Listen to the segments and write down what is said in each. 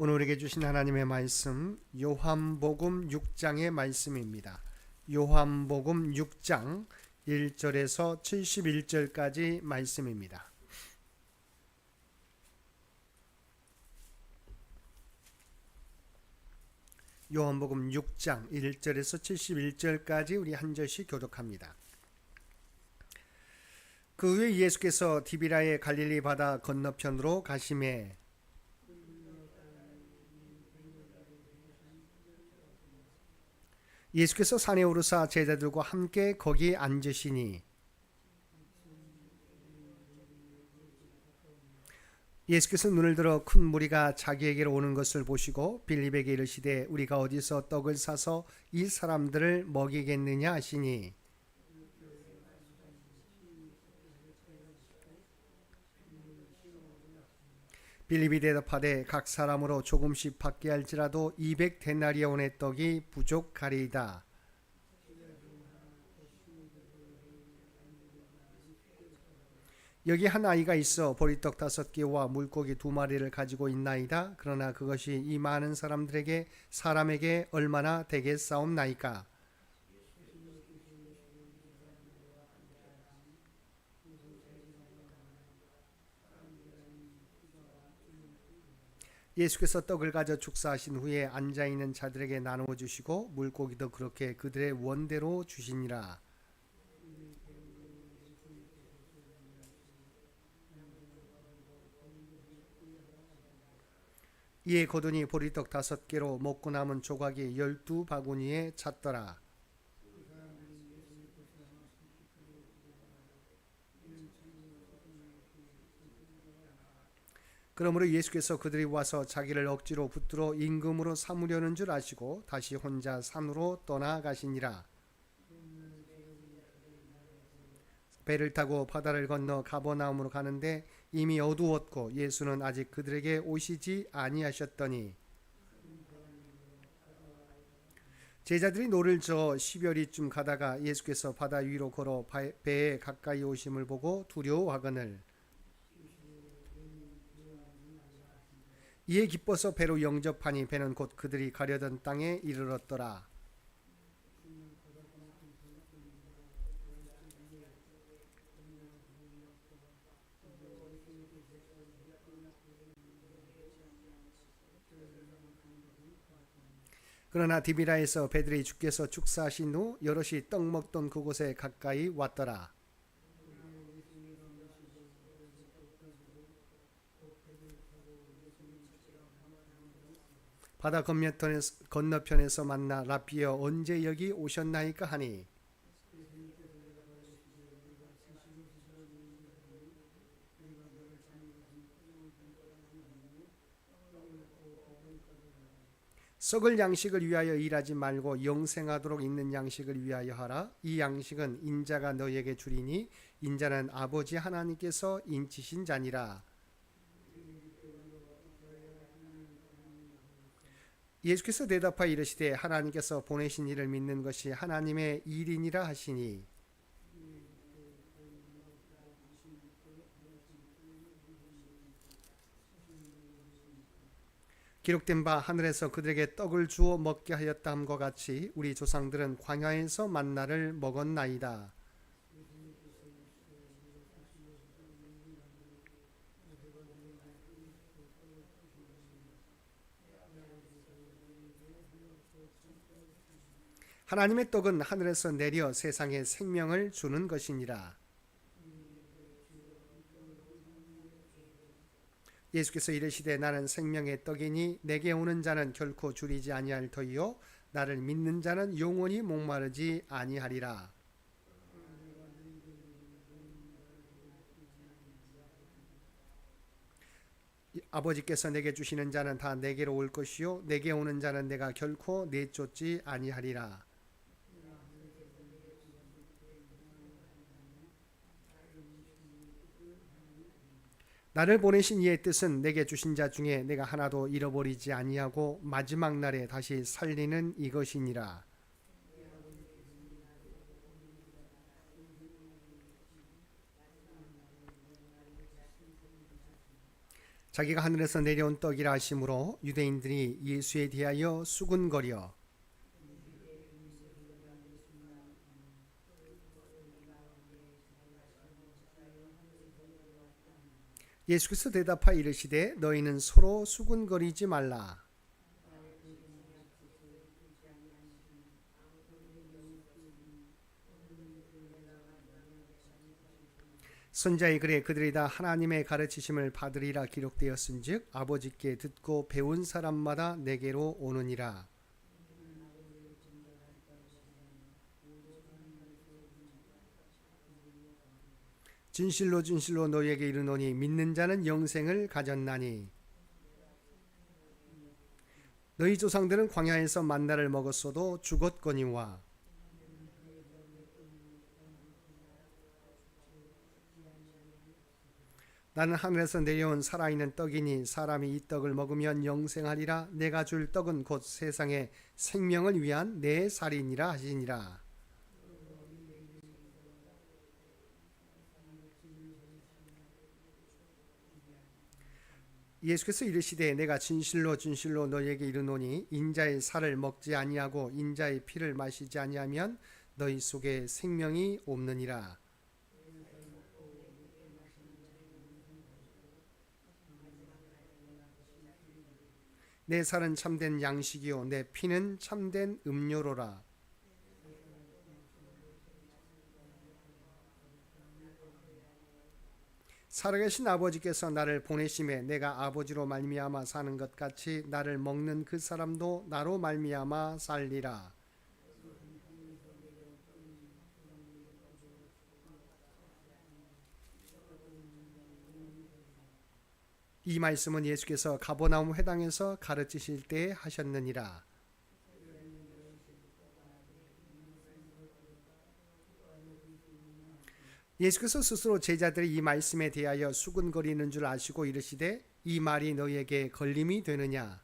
오늘 우리에게 주신 하나님의 말씀 요한복음 6장의 말씀입니다. 요한복음 6장 1절에서 71절까지 말씀입니다. 요한복음 6장 1절에서 71절까지 우리 한 절씩 교독합니다. 그 후에 예수께서 디비라의 갈릴리 바다 건너편으로 가시매 예수께서 산에 오르사 제자들과 함께 거기 앉으시니 예수께서 눈을 들어 큰 무리가 자기에게로 오는 것을 보시고 빌립에게 이르시되 우리가 어디서 떡을 사서 이 사람들을 먹이겠느냐 하시니 빌립이 대답하되 각 사람으로 조금씩 받게 할지라도 200데나리온의 떡이 부족하리이다. 여기 한 아이가 있어 보리떡 5개와 물고기 2마리를 가지고 있나이다. 그러나 그것이 이 많은 사람에게 얼마나 되겠사옵나이까. 예수께서 떡을 가져 축사하신 후에 앉아있는 자들에게 나누어 주시고 물고기도 그렇게 그들의 원대로 주시니라. 이에 거두니 보리떡 5개로 먹고 남은 조각이 12바구니에 찼더라. 그러므로 예수께서 그들이 와서 자기를 억지로 붙들어 임금으로 삼으려는 줄 아시고 다시 혼자 산으로 떠나가시니라. 배를 타고 바다를 건너 가버나움으로 가는데 이미 어두웠고 예수는 아직 그들에게 오시지 아니하셨더니 제자들이 노를 저어 10여리쯤 가다가 예수께서 바다 위로 걸어 배에 가까이 오심을 보고 두려워하거늘 이에 기뻐서 배로 영접하니 배는 곧 그들이 가려던 땅에 이르렀더라. 그러나 디비라에서 배들이 주께서 축사하신 후 여럿이 떡 먹던 그곳에 가까이 왔더라. 바다 건너편에서 만나 라비여 언제 여기 오셨나이까 하니 썩을 양식을 위하여 일하지 말고 영생하도록 있는 양식을 위하여 하라. 이 양식은 인자가 너희에게 주리니 인자는 아버지 하나님께서 인치신 자니라. 예수께서 대답하여 이르시되 하나님께서 보내신 이를 믿는 것이 하나님의 일이니라 하시니 기록된 바 하늘에서 그들에게 떡을 주어 먹게 하였다 함과 같이 우리 조상들은 광야에서 만나를 먹었나이다. 하나님의 떡은 하늘에서 내려 세상에 생명을 주는 것이니라. 예수께서 이르시되 나는 생명의 떡이니 내게 오는 자는 결코 줄이지 아니할 터이요 나를 믿는 자는 영원히 목마르지 아니하리라. 아버지께서 내게 주시는 자는 다 내게로 올 것이요 내게 오는 자는 내가 결코 내쫓지 아니하리라. 나를 보내신 이의 뜻은 내게 주신 자 중에 내가 하나도 잃어버리지 아니하고 마지막 날에 다시 살리는 이것이니라. 자기가 하늘에서 내려온 떡이라 하심으로 유대인들이 예수에 대하여 수군거려 예수께서 대답하여 이르시되 너희는 서로 수군거리지 말라. 선자의 글에 그들이 다 하나님의 가르치심을 받으리라 기록되었은즉 아버지께 듣고 배운 사람마다 내게로 오느니라. 진실로 진실로 너희에게 이르노니 믿는 자는 영생을 가졌나니 너희 조상들은 광야에서 만나를 먹었어도 죽었거니와 나는 하늘에서 내려온 살아있는 떡이니 사람이 이 떡을 먹으면 영생하리라. 내가 줄 떡은 곧 세상의 생명을 위한 내 살이니라 하시니라. 예수께서 이르시되 내가 진실로 진실로 너희에게 이르노니 인자의 살을 먹지 아니하고 인자의 피를 마시지 아니하면 너희 속에 생명이 없느니라. 내 살은 참된 양식이요 내 피는 참된 음료로라. 살아계신 아버지께서 나를 보내심에 내가 아버지로 말미암아 사는 것 같이 나를 먹는 그 사람도 나로 말미암아 살리라. 이 말씀은 예수께서 가버나움 회당에서 가르치실 때 하셨느니라. 예수께서 스스로 제자들이 이 말씀에 대하여 수군거리는 줄 아시고 이르시되 이 말이 너희에게 걸림이 되느냐.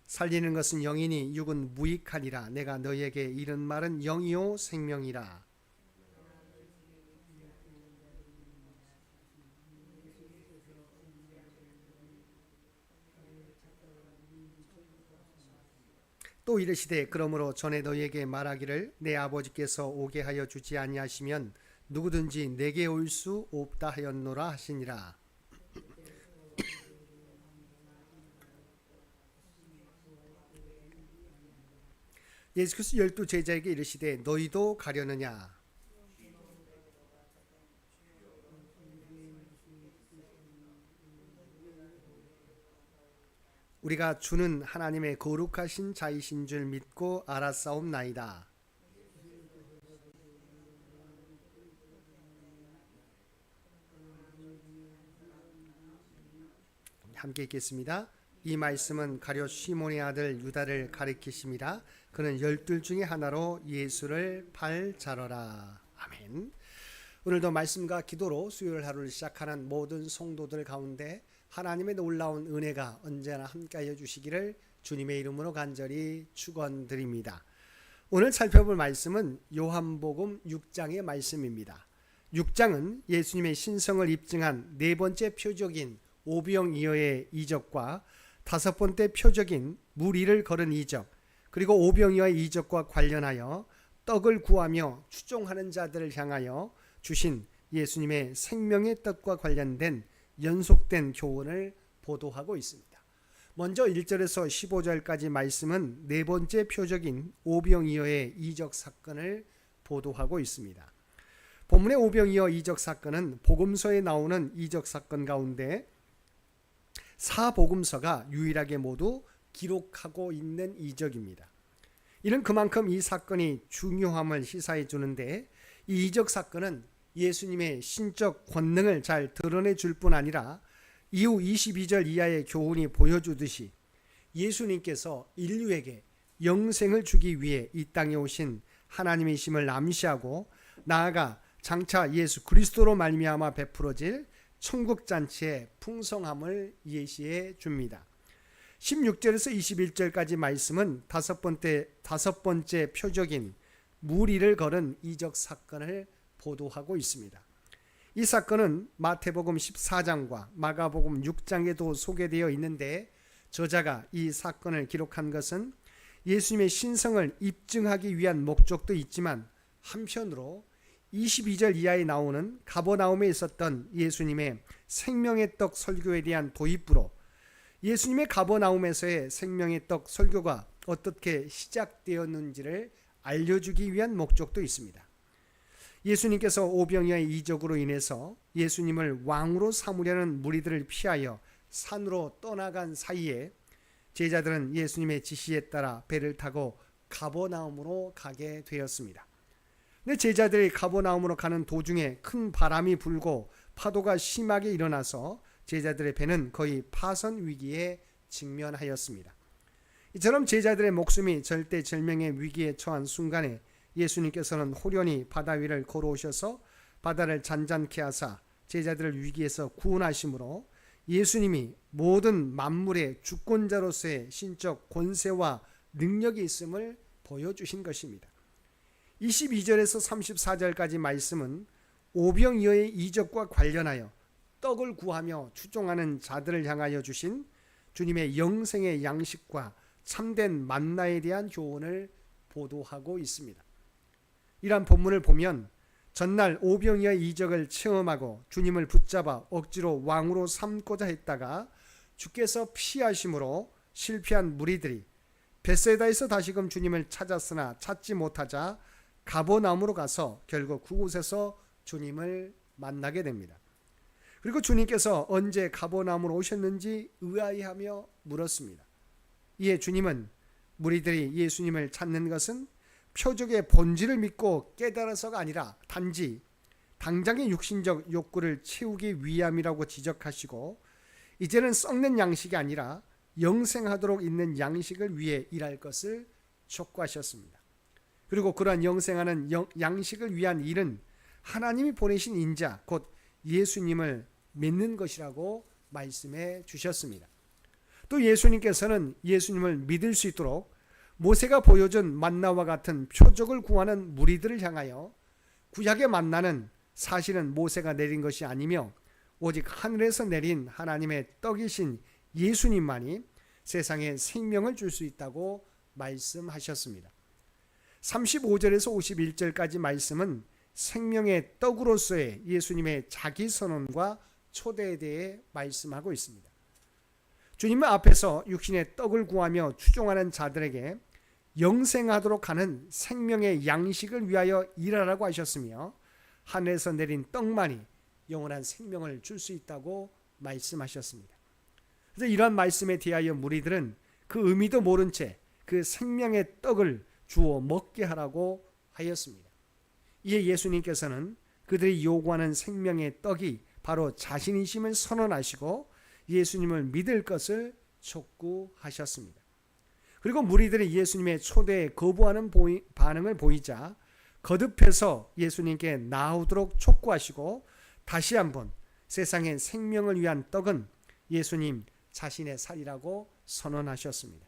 살리는 것은 영이니 육은 무익하니라. 내가 너희에게 이른 말은 영이요 생명이라. 또 이르시되 그러므로 전에 너희에게 말하기를 내 아버지께서 오게 하여 주지 아니하시면 누구든지 내게 올 수 없다 하였노라 하시니라. 예수께서 12 제자에게 이르시되 너희도 가려느냐. 우리가 주는 하나님의 거룩하신 자이신 줄 믿고 알았사옵나이다. 함께 읽겠습니다. 이 말씀은 가룟 시몬의 아들 유다를 가리키심이라. 그는 12 중에 하나로 예수를 팔자러라. 아멘. 오늘도 말씀과 기도로 수요일 하루를 시작하는 모든 성도들 가운데 하나님의 놀라운 은혜가 언제나 함께하여 주시기를 주님의 이름으로 간절히 축원드립니다. 오늘 살펴볼 말씀은 요한복음 6장의 말씀입니다. 6장은 예수님의 신성을 입증한 네 번째 표적인 오병이어의 이적과 다섯 번째 표적인 물 위를 걸은 이적, 그리고 오병이어의 이적과 관련하여 떡을 구하며 추종하는 자들을 향하여 주신 예수님의 생명의 떡과 관련된 연속된 교훈을 보도하고 있습니다. 먼저 1절에서 15절까지 말씀은 네 번째 표적인 오병이어의 이적 사건을 보도하고 있습니다. 본문의 오병이어 이적 사건은 복음서에 나오는 이적 사건 가운데 사복음서가 유일하게 모두 기록하고 있는 이적입니다. 이는 그만큼 이 사건이 중요함을 시사해 주는데 이 이적 사건은 예수님의 신적 권능을 잘 드러내 줄 뿐 아니라 이후 22절 이하의 교훈이 보여주듯이 예수님께서 인류에게 영생을 주기 위해 이 땅에 오신 하나님이심을 암시하고 나아가 장차 예수 그리스도로 말미암아 베풀어질 천국잔치의 풍성함을 예시해 줍니다. 16절에서 21절까지 말씀은 다섯 번째 표적인 물 위를 걸은 이적 사건을 보도하고 있습니다. 이 사건은 마태복음 14장과 마가복음 6장에도 소개되어 있는데 저자가 이 사건을 기록한 것은 예수님의 신성을 입증하기 위한 목적도 있지만 한편으로 22절 이하에 나오는 가버나움에 있었던 예수님의 생명의 떡 설교에 대한 도입부로 예수님의 가버나움에서의 생명의 떡 설교가 어떻게 시작되었는지를 알려주기 위한 목적도 있습니다. 예수님께서 오병이어의 이적으로 인해서 예수님을 왕으로 삼으려는 무리들을 피하여 산으로 떠나간 사이에 제자들은 예수님의 지시에 따라 배를 타고 가버나움으로 가게 되었습니다. 근데 제자들이 가버나움으로 가는 도중에 큰 바람이 불고 파도가 심하게 일어나서 제자들의 배는 거의 파선 위기에 직면하였습니다. 이처럼 제자들의 목숨이 절대절명의 위기에 처한 순간에 예수님께서는 호련히 바다 위를 걸어오셔서 바다를 잔잔케 하사 제자들을 위기에서 구원하심으로 예수님이 모든 만물의 주권자로서의 신적 권세와 능력이 있음을 보여주신 것입니다. 22절에서 34절까지 말씀은 오병이어의 이적과 관련하여 떡을 구하며 추종하는 자들을 향하여 주신 주님의 영생의 양식과 참된 만나에 대한 교훈을 보도하고 있습니다. 이러한 본문을 보면 전날 오병이어의 이적을 체험하고 주님을 붙잡아 억지로 왕으로 삼고자 했다가 주께서 피하심으로 실패한 무리들이 벳세다에서 다시금 주님을 찾았으나 찾지 못하자 가버나움으로 가서 결국 그곳에서 주님을 만나게 됩니다. 그리고 주님께서 언제 가버나움으로 오셨는지 의아해하며 물었습니다. 이에 주님은 무리들이 예수님을 찾는 것은 표적의 본질을 믿고 깨달아서가 아니라 단지 당장의 육신적 욕구를 채우기 위함이라고 지적하시고 이제는 썩는 양식이 아니라 영생하도록 있는 양식을 위해 일할 것을 촉구하셨습니다. 그리고 그러한 영생하는 양식을 위한 일은 하나님이 보내신 인자 곧 예수님을 믿는 것이라고 말씀해 주셨습니다. 또 예수님께서는 예수님을 믿을 수 있도록 모세가 보여준 만나와 같은 표적을 구하는 무리들을 향하여 구약의 만나는 사실은 모세가 내린 것이 아니며 오직 하늘에서 내린 하나님의 떡이신 예수님만이 세상에 생명을 줄 수 있다고 말씀하셨습니다. 35절에서 51절까지 말씀은 생명의 떡으로서의 예수님의 자기 선언과 초대에 대해 말씀하고 있습니다. 주님 앞에서 육신의 떡을 구하며 추종하는 자들에게 영생하도록 하는 생명의 양식을 위하여 일하라고 하셨으며 하늘에서 내린 떡만이 영원한 생명을 줄 수 있다고 말씀하셨습니다. 그래서 이러한 말씀에 대하여 무리들은 그 의미도 모른 채 그 생명의 떡을 주어 먹게 하라고 하였습니다. 이에 예수님께서는 그들이 요구하는 생명의 떡이 바로 자신이심을 선언하시고 예수님을 믿을 것을 촉구하셨습니다. 그리고 무리들이 예수님의 초대에 거부하는 반응을 보이자 거듭해서 예수님께 나오도록 촉구하시고 다시 한번 세상의 생명을 위한 떡은 예수님 자신의 살이라고 선언하셨습니다.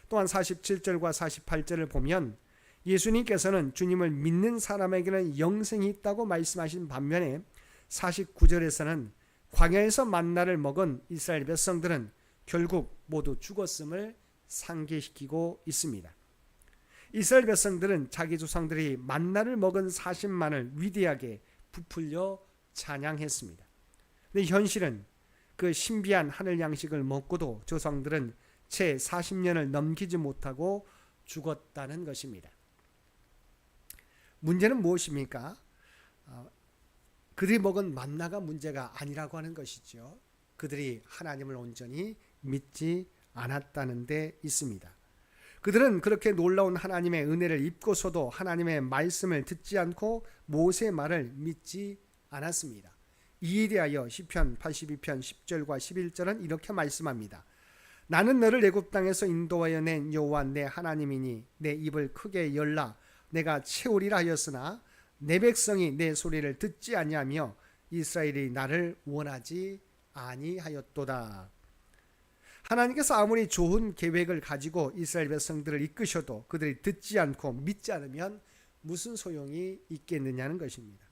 또한 47절과 48절을 보면 예수님께서는 주님을 믿는 사람에게는 영생이 있다고 말씀하신 반면에 49절에서는 광야에서 만나를 먹은 이스라엘 백성들은 결국 모두 죽었음을 상기시키고 있습니다. 이스라엘 백성들은 자기 조상들이 만나를 먹은 사실만을 위대하게 부풀려 찬양했습니다. 그런데 현실은 그 신비한 하늘 양식을 먹고도 조상들은 채 40년을 넘기지 못하고 죽었다는 것입니다. 문제는 무엇입니까? 그들이 먹은 만나가 문제가 아니라고 하는 것이죠. 그들이 하나님을 온전히 믿지 않았다는 데 있습니다. 그들은 그렇게 놀라운 하나님의 은혜를 입고서도 하나님의 말씀을 듣지 않고 모세의 말을 믿지 않았습니다. 이에 대하여 시편 82편 10절과 11절은 이렇게 말씀합니다. 나는 너를 애굽 땅에서 인도하여 낸 여호와 내 하나님이니 내 입을 크게 열라 내가 채우리라 하였으나 내 백성이 내 소리를 듣지 아니하며 이스라엘이 나를 원하지 아니하였도다. 하나님께서 아무리 좋은 계획을 가지고 이스라엘 백성들을 이끄셔도 그들이 듣지 않고 믿지 않으면 무슨 소용이 있겠느냐는 것입니다.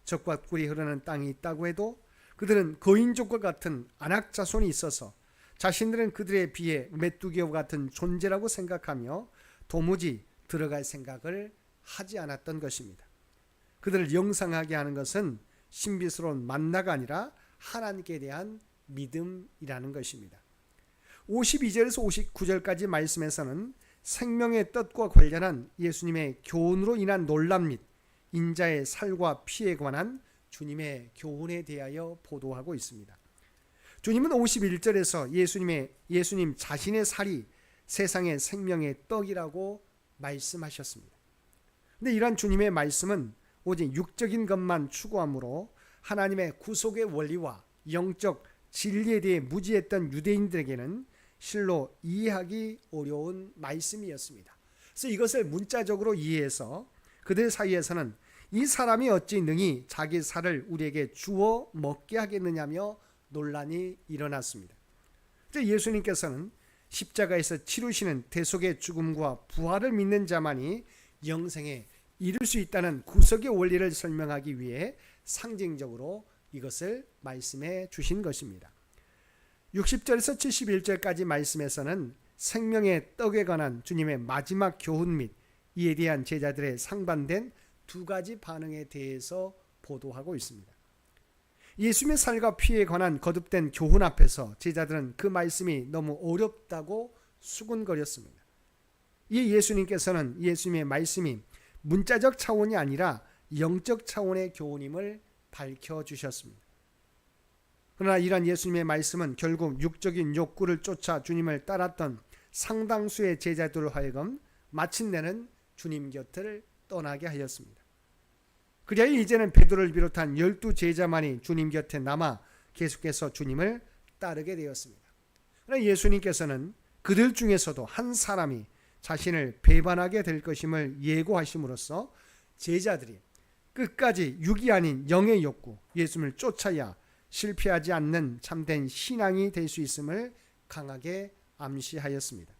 젖과 꿀이 흐르는 땅이 있다고 해도 그들은 거인족과 같은 안악 자손이 있어서 자신들은 그들에 비해 메뚜기와 같은 존재라고 생각하며 도무지 들어갈 생각을 하지 않았던 것입니다. 그들을 영상하게 하는 것은 신비스러운 만나가 아니라 하나님께 대한 믿음이라는 것입니다. 52절에서 59절까지 말씀에서는 생명의 뜻과 관련한 예수님의 교훈으로 인한 논란 및 인자의 살과 피에 관한 주님의 교훈에 대하여 보도하고 있습니다. 주님은 51절에서 예수님 자신의 살이 세상의 생명의 떡이라고 말씀하셨습니다. 그런데 이러한 주님의 말씀은 오직 육적인 것만 추구하므로 하나님의 구속의 원리와 영적 진리에 대해 무지했던 유대인들에게는 실로 이해하기 어려운 말씀이었습니다. 그래서 이것을 문자적으로 이해해서 그들 사이에서는 이 사람이 어찌 능히 자기 살을 우리에게 주어 먹게 하겠느냐며 논란이 일어났습니다. 예수님께서는 십자가에서 치르시는 대속의 죽음과 부활을 믿는 자만이 영생에 이룰 수 있다는 구속의 원리를 설명하기 위해 상징적으로 이것을 말씀해 주신 것입니다. 60절에서 71절까지 말씀에서는 생명의 떡에 관한 주님의 마지막 교훈 및 이에 대한 제자들의 상반된 두 가지 반응에 대해서 보도하고 있습니다. 예수님의 살과 피에 관한 거듭된 교훈 앞에서 제자들은 그 말씀이 너무 어렵다고 수군거렸습니다. 이 예수님께서는 예수님의 말씀이 문자적 차원이 아니라 영적 차원의 교훈임을 밝혀주셨습니다. 그러나 이러한 예수님의 말씀은 결국 육적인 욕구를 쫓아 주님을 따랐던 상당수의 제자들로 하여금 마침내는 주님 곁을 떠나게 하였습니다. 그리하여 이제는 베드로를 비롯한 12제자만이 주님 곁에 남아 계속해서 주님을 따르게 되었습니다. 그러나 예수님께서는 그들 중에서도 한 사람이 자신을 배반하게 될 것임을 예고하심으로써 제자들이 끝까지 육이 아닌 영의 욕구, 예수님을 쫓아야 실패하지 않는 참된 신앙이 될 수 있음을 강하게 암시하였습니다.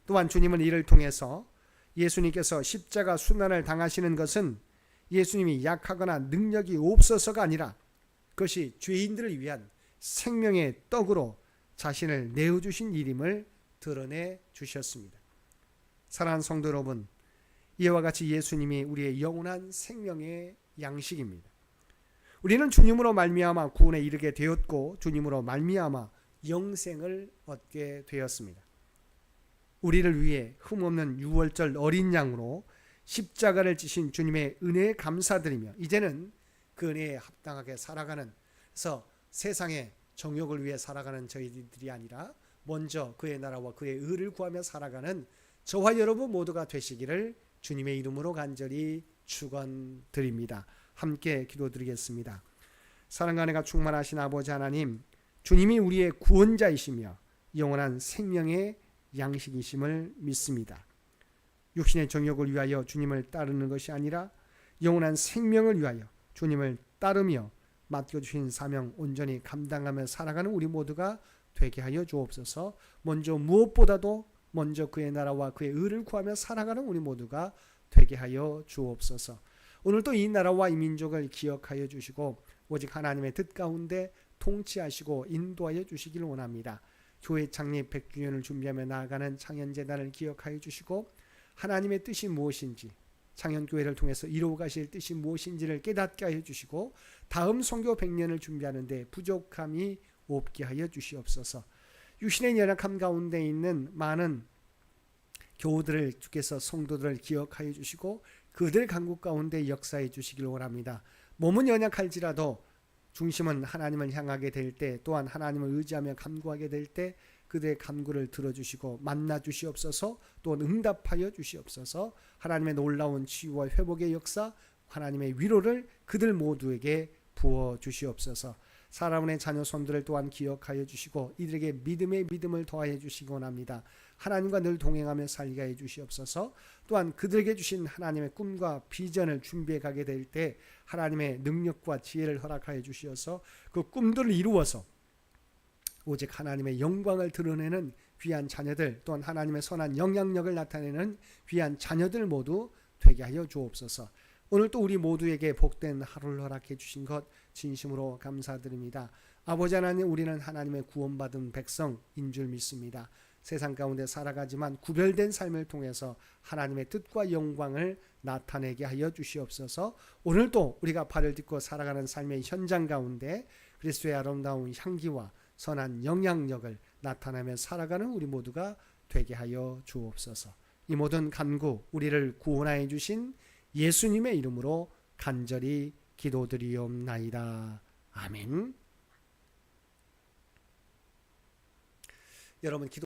또한 주님은 이를 통해서 예수님께서 십자가 순환을 당하시는 것은 예수님이 약하거나 능력이 없어서가 아니라 그것이 죄인들을 위한 생명의 떡으로 자신을 내어주신 일임을 드러내 주셨습니다. 사랑하는 성도 여러분, 이와 같이 예수님이 우리의 영원한 생명의 양식입니다. 우리는 주님으로 말미암아 구원에 이르게 되었고 주님으로 말미암아 영생을 얻게 되었습니다. 우리를 위해 흠없는 유월절 어린 양으로 십자가를 지신 주님의 은혜에 감사드리며 이제는 그 은혜에 합당하게 살아가는, 그래서 세상의 정욕을 위해 살아가는 저희들이 아니라 먼저 그의 나라와 그의 의를 구하며 살아가는 저와 여러분 모두가 되시기를 주님의 이름으로 간절히 축원드립니다. 함께 기도드리겠습니다. 사랑과 은혜가 충만하신 아버지 하나님, 주님이 우리의 구원자이시며 영원한 생명의 양식이심을 믿습니다. 육신의 정욕을 위하여 주님을 따르는 것이 아니라 영원한 생명을 위하여 주님을 따르며 맡겨주신 사명 온전히 감당하며 살아가는 우리 모두가 되게 하여 주옵소서. 무엇보다도 먼저 그의 나라와 그의 의를 구하며 살아가는 우리 모두가 되게 하여 주옵소서. 오늘도 이 나라와 이 민족을 기억하여 주시고 오직 하나님의 뜻 가운데 통치하시고 인도하여 주시기를 원합니다. 교회 창립 100주년을 준비하며 나아가는 창현재단을 기억하여 주시고 하나님의 뜻이 무엇인지, 창현교회를 통해서 이루어 가실 뜻이 무엇인지를 깨닫게 하여 주시고 다음 선교 100년을 준비하는 데 부족함이 없게 하여 주시옵소서. 육신의 연약함 가운데 있는 많은 교우들을 주께서 성도들을 기억하여 주시고 그들 간국 가운데 역사해 주시길 원합니다. 몸은 연약할지라도 중심은 하나님을 향하게 될 때, 또한 하나님을 의지하며 간구하게 될 때 그들의 간구를 들어주시고 만나 주시옵소서. 또한 응답하여 주시옵소서. 하나님의 놀라운 치유와 회복의 역사, 하나님의 위로를 그들 모두에게 부어 주시옵소서. 사랑하는 자녀 손들을 또한 기억하여 주시고 이들에게 믿음의 믿음을 더하여 주시기 원합니다. 하나님과 늘 동행하며 살게 해 주시옵소서. 또한 그들에게 주신 하나님의 꿈과 비전을 준비해 가게 될 때 하나님의 능력과 지혜를 허락하여 주시어서 그 꿈들을 이루어서 오직 하나님의 영광을 드러내는 귀한 자녀들, 또한 하나님의 선한 영향력을 나타내는 귀한 자녀들 모두 되게 하여 주옵소서. 오늘 또 우리 모두에게 복된 하루를 허락해 주신 것 진심으로 감사드립니다. 아버지 하나님, 우리는 하나님의 구원받은 백성인 줄 믿습니다. 세상 가운데 살아가지만 구별된 삶을 통해서 하나님의 뜻과 영광을 나타내게 하여 주시옵소서. 오늘도 우리가 발을 딛고 살아가는 삶의 현장 가운데 그리스도의 아름다운 향기와 선한 영향력을 나타내며 살아가는 우리 모두가 되게 하여 주옵소서. 이 모든 간구 우리를 구원하여 주신 예수님의 이름으로 간절히 기도드리옵나이다. 아멘. 여러분 기도